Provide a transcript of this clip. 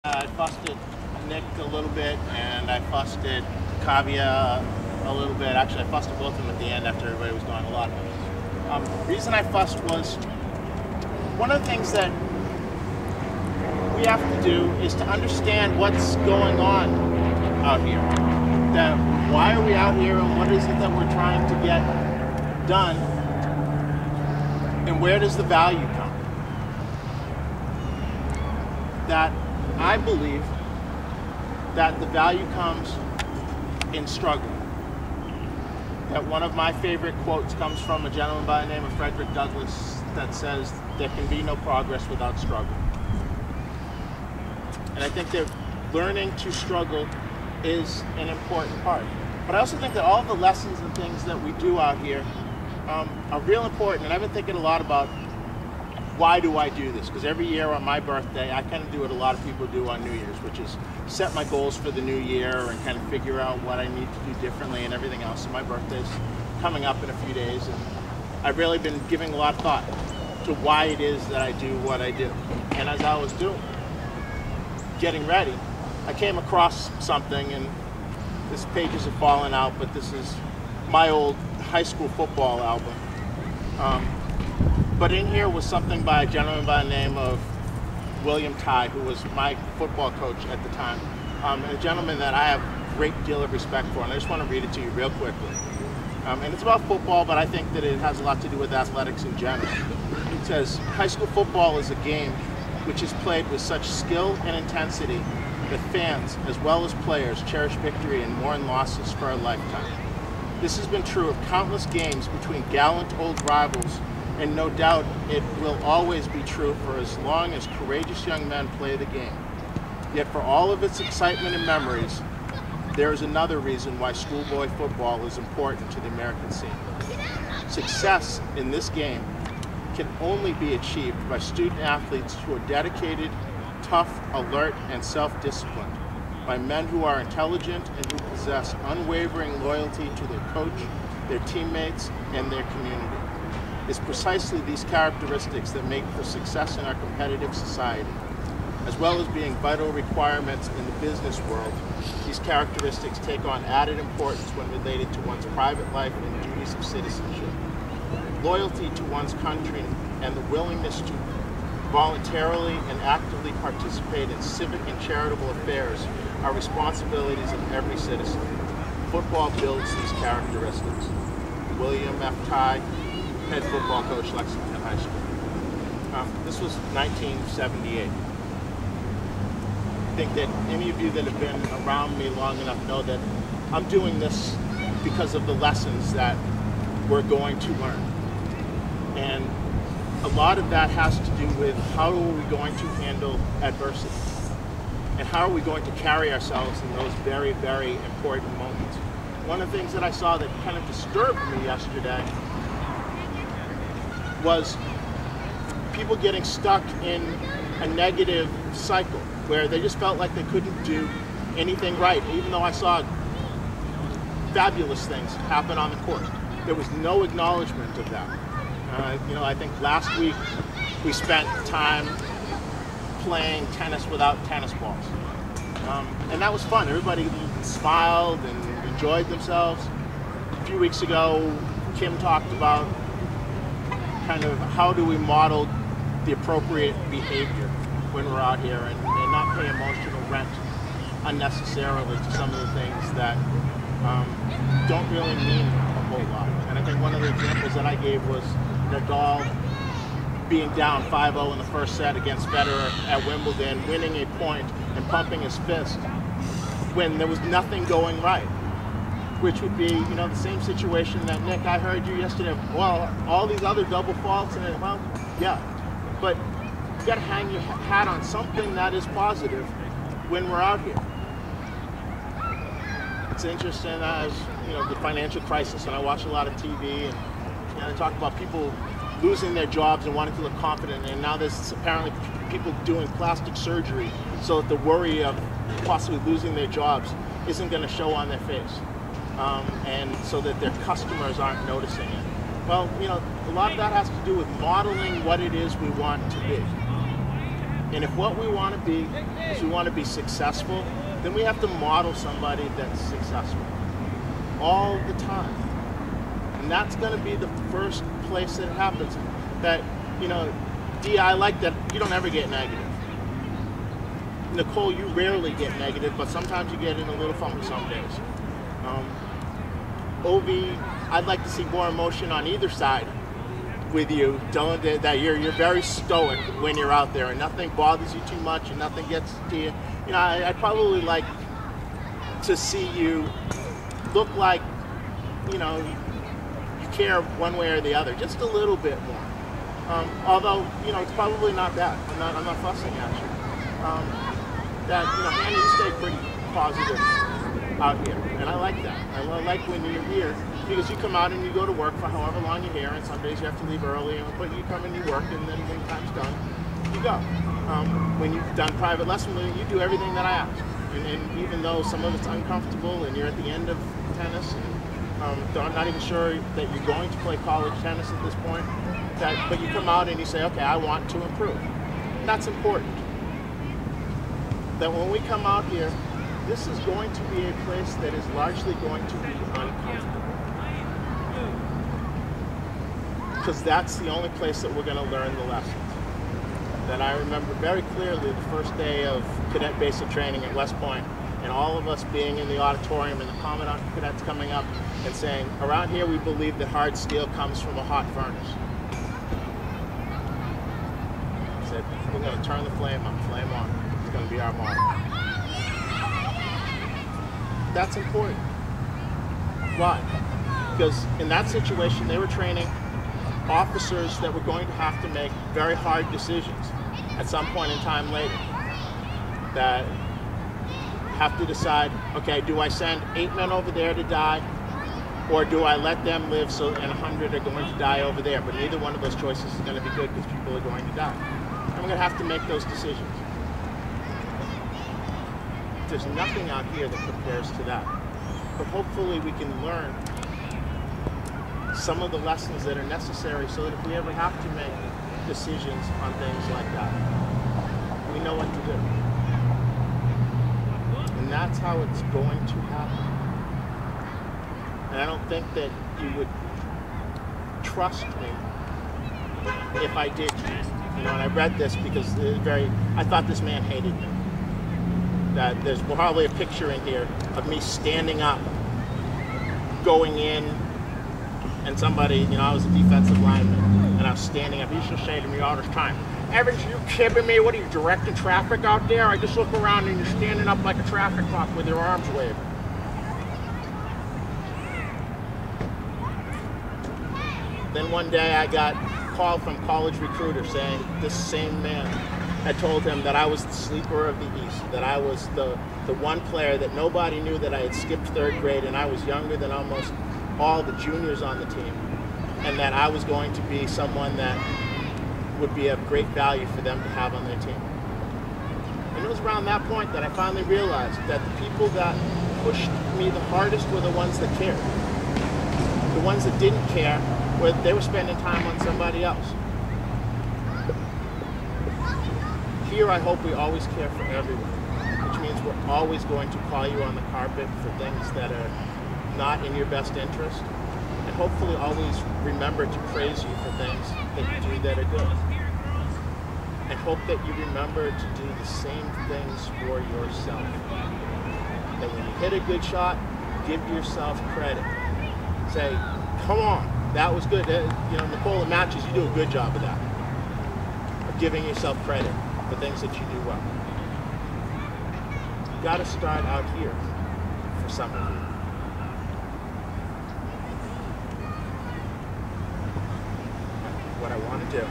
I fussed at Nick a little bit, and I fussed at Kavya a little bit. Actually, I fussed at both of them at the end after everybody was gone a lot. The reason I fussed was one of the things that we have to do is to understand what's going on out here. That why are we out here, and what is it that we're trying to get done, and where does the value come? That I believe that the value comes in struggle. That one of my favorite quotes comes from a gentleman by the name of Frederick Douglass that says there can be no progress without struggle. And I think that learning to struggle is an important part. But I also think that all the lessons and things that we do out here are real important. And I've been thinking a lot about why do I do this? Because every year on my birthday, I kind of do what a lot of people do on New Year's, which is set my goals for the new year and kind of figure out what I need to do differently and everything else. So my birthday's coming up in a few days, and I've really been giving a lot of thought to why it is that I do what I do. And as I was getting ready, I came across something, and this pages have fallen out, but this is my old high school football album. But in here was something by a gentleman by the name of William Tye, who was my football coach at the time, and a gentleman that I have a great deal of respect for, and I just want to read it to you real quickly. And it's about football, but I think that it has a lot to do with athletics in general. It says, high school football is a game which is played with such skill and intensity that fans, as well as players, cherish victory and mourn losses for a lifetime. This has been true of countless games between gallant old rivals, and no doubt it will always be true for as long as courageous young men play the game. Yet for all of its excitement and memories, there is another reason why schoolboy football is important to the American scene. Success in this game can only be achieved by student athletes who are dedicated, tough, alert, and self-disciplined, by men who are intelligent and who possess unwavering loyalty to their coach, their teammates, and their community. It's precisely these characteristics that make for success in our competitive society. As well as being vital requirements in the business world, these characteristics take on added importance when related to one's private life and duties of citizenship. Loyalty to one's country and the willingness to voluntarily and actively participate in civic and charitable affairs are responsibilities of every citizen. Football builds these characteristics. William F. Tye, head football coach, Lexington High School. This was 1978. I think that any of you that have been around me long enough know that I'm doing this because of the lessons that we're going to learn. And a lot of that has to do with how are we going to handle adversity, and how are we going to carry ourselves in those very, very important moments. One of the things that I saw that kind of disturbed me yesterday was people getting stuck in a negative cycle where they just felt like they couldn't do anything right, even though I saw fabulous things happen on the court. There was no acknowledgement of that. I think last week we spent time playing tennis without tennis balls. And that was fun. Everybody smiled and enjoyed themselves. A few weeks ago, Kim talked about kind of how do we model the appropriate behavior when we're out here and not pay emotional rent unnecessarily to some of the things that don't really mean a whole lot. And I think one of the examples that I gave was Nadal being down 5-0 in the first set against Federer at Wimbledon, winning a point and pumping his fist when there was nothing going right, which would be, the same situation that, Nick, I heard you yesterday, well, all these other double faults, and well, yeah, but you got to hang your hat on something that is positive when we're out here. It's interesting as, the financial crisis, and I watch a lot of TV, and they talk about people losing their jobs and wanting to look confident, and now there's apparently people doing plastic surgery so that the worry of possibly losing their jobs isn't going to show on their face, and so that their customers aren't noticing it. Well, a lot of that has to do with modeling what it is we want to be. And if what we want to be is we want to be successful, then we have to model somebody that's successful all the time. And that's going to be the first place that it happens. That, you know, Dee, I like that you don't ever get negative. Nicole, you rarely get negative, but sometimes you get in a little funk some days. Ovi, I'd like to see more emotion on either side with you, telling that you're very stoic when you're out there and nothing bothers you too much and nothing gets to you. You know, I'd probably like to see you look like, you know, you care one way or the other, just a little bit more. Although, you know, it's probably not that. I'm not fussing at you. That, you know, Hannah, you stay pretty positive out here, and I like that. I like when you're here, because you come out and you go to work for however long you're here, and some days you have to leave early, but you come and you work, and then when time's done, you go. When you've done private lesson, you do everything that I ask. And even though some of it's uncomfortable, and you're at the end of tennis, and I'm not even sure that you're going to play college tennis at this point, but you come out and you say, okay, I want to improve. And that's important. That when we come out here, this is going to be a place that is largely going to be uncomfortable. Because that's the only place that we're going to learn the lessons. That I remember very clearly the first day of cadet basic training at West Point, and all of us being in the auditorium and the commandant cadets coming up and saying, around here we believe that hard steel comes from a hot furnace. I said, we're going to turn the flame on. It's going to be our model. That's important. Why? Because in that situation, they were training officers that were going to have to make very hard decisions at some point in time later. That have to decide, okay, do I send 8 men over there to die, or do I let them live and 100 are going to die over there? But neither one of those choices is going to be good because people are going to die. And we're going to have to make those decisions. There's nothing out here that compares to that. But hopefully we can learn some of the lessons that are necessary so that if we ever have to make decisions on things like that, we know what to do. And that's how it's going to happen. And I don't think that you would trust me if I did. You know, and I read this because I thought this man hated me. That there's probably a picture in here of me standing up, going in, and somebody, you know, I was a defensive lineman, and I was standing up. He used to say to me all the time, Evans, you kidding me? What are you, directing traffic out there? I just look around and you're standing up like a traffic cop with your arms waving. Then one day I got a call from college recruiter saying this same man had told him that I was the sleeper of the East, that I was the one player that nobody knew, that I had skipped 3rd grade and I was younger than almost all the juniors on the team, and that I was going to be someone that would be of great value for them to have on their team. And it was around that point that I finally realized that the people that pushed me the hardest were the ones that cared. The ones that didn't care, they were spending time on somebody else. Here, I hope we always care for everyone, which means we're always going to call you on the carpet for things that are not in your best interest, and hopefully always remember to praise you for things that you do that are good. And hope that you remember to do the same things for yourself. That when you hit a good shot, give yourself credit. Say, come on, that was good. You know, Nicole, in matches, you do a good job of that. Of giving yourself credit for things that you do well. You got to start out here for some of you. What I want to do